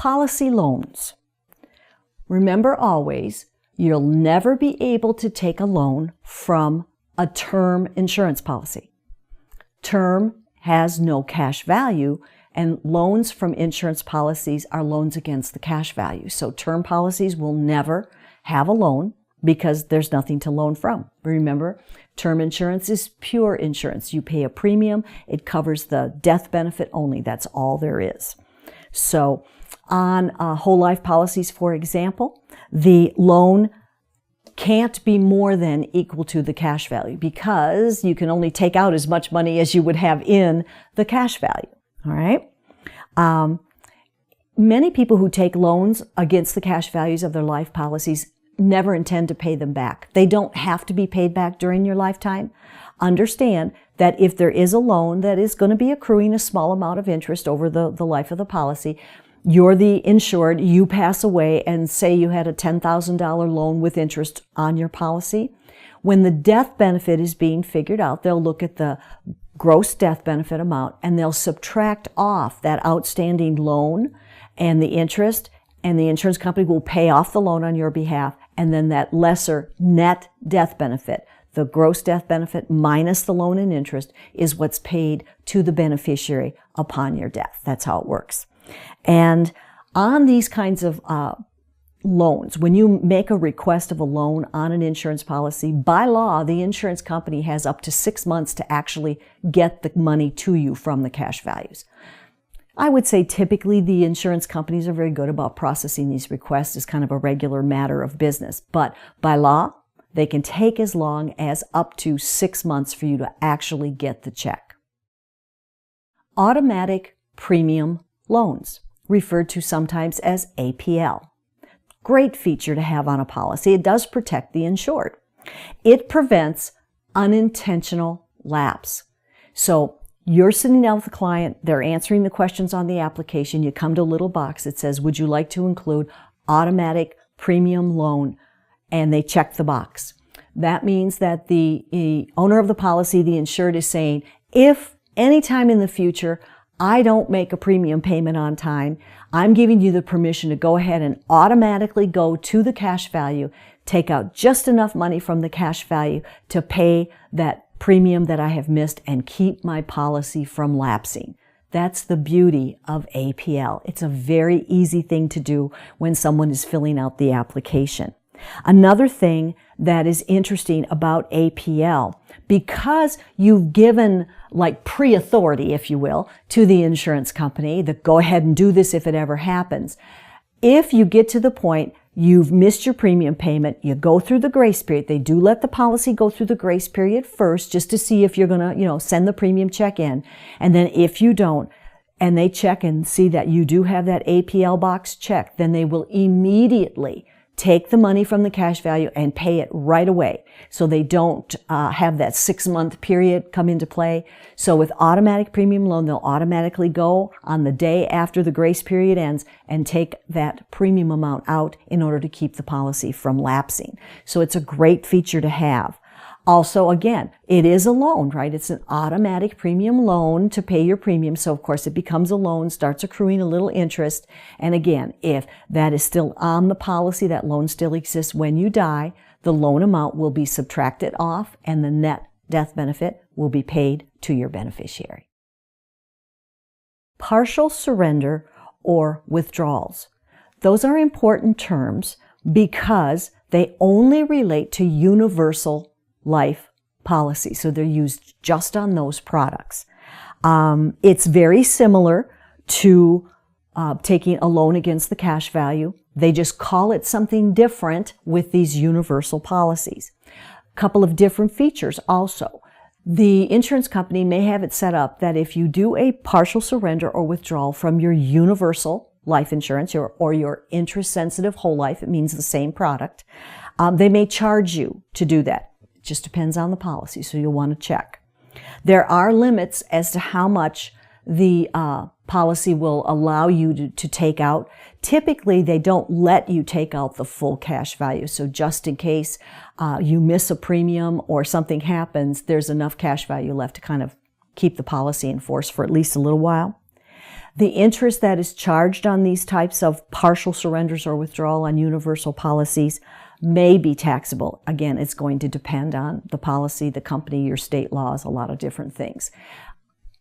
policy loans. Remember always, you'll never be able to take a loan from a term insurance policy. Term has no cash value, and loans from insurance policies are loans against the cash value. So term policies will never have a loan because there's nothing to loan from. Remember, term insurance is pure insurance. You pay a premium. It covers the death benefit only. That's all there is. So on whole life policies, for example, the loan can't be more than equal to the cash value because you can only take out as much money as you would have in the cash value. All right. Many people who take loans against the cash values of their life policies never intend to pay them back. They don't have to be paid back during your lifetime. Understand that if there is a loan that is going to be accruing a small amount of interest over the life of the policy, you're the insured, you pass away, and say you had a $10,000 loan with interest on your policy. When the death benefit is being figured out, they'll look at the gross death benefit amount and they'll subtract off that outstanding loan and the interest, and the insurance company will pay off the loan on your behalf, and then that lesser net death benefit, the gross death benefit minus the loan and interest, is what's paid to the beneficiary upon your death. That's how it works. And on these kinds of loans, when you make a request of a loan on an insurance policy, by law, the insurance company has up to 6 months to actually get the money to you from the cash values. I would say typically the insurance companies are very good about processing these requests as kind of a regular matter of business. But by law, they can take as long as up to 6 months for you to actually get the check. Automatic premium loans, referred to sometimes as APL. Great feature to have on a policy. It does protect the insured. It prevents unintentional lapse. So you're sitting down with the client, they're answering the questions on the application, you come to a little box that says, would you like to include automatic premium loan? And they check the box. That means that the owner of the policy, the insured, is saying, if anytime in the future I don't make a premium payment on time, I'm giving you the permission to go ahead and automatically go to the cash value, take out just enough money from the cash value to pay that premium that I have missed and keep my policy from lapsing. That's the beauty of APL. It's a very easy thing to do when someone is filling out the application. Another thing that is interesting about APL, because you've given like pre-authority, if you will, to the insurance company that go ahead and do this if it ever happens. If you get to the point you've missed your premium payment, you go through the grace period. They do let the policy go through the grace period first just to see if you're going to, send the premium check in. And then if you don't, and they check and see that you do have that APL box checked, then they will immediately take the money from the cash value and pay it right away. So they don't have that 6-month period come into play. So with automatic premium loan, they'll automatically go on the day after the grace period ends and take that premium amount out in order to keep the policy from lapsing. So it's a great feature to have. Also, again, it is a loan, right? It's an automatic premium loan to pay your premium. So, of course, it becomes a loan, starts accruing a little interest. And again, if that is still on the policy, that loan still exists when you die, the loan amount will be subtracted off and the net death benefit will be paid to your beneficiary. Partial surrender or withdrawals. Those are important terms because they only relate to universal life policy. So they're used just on those products. It's very similar to taking a loan against the cash value. They just call it something different with these universal policies. A couple of different features also. The insurance company may have it set up that if you do a partial surrender or withdrawal from your universal life insurance or your interest-sensitive whole life, it means the same product, they may charge you to do that. It just depends on the policy, so you'll want to check. There are limits as to how much the policy will allow you to take out. Typically, they don't let you take out the full cash value. So just in case you miss a premium or something happens, there's enough cash value left to kind of keep the policy in force for at least a little while. The interest that is charged on these types of partial surrenders or withdrawal on universal policies may be taxable. Again, it's going to depend on the policy, the company, your state laws, a lot of different things.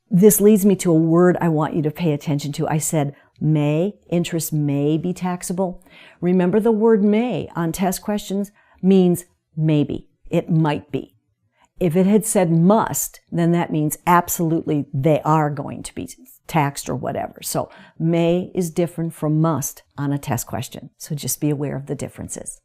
This leads me to a word I want you to pay attention to. I said may, interest may be taxable. Remember, the word may on test questions means maybe, it might be. If it had said must, then that means absolutely they are going to be taxed or whatever. So may is different from must on a test question. So just be aware of the differences.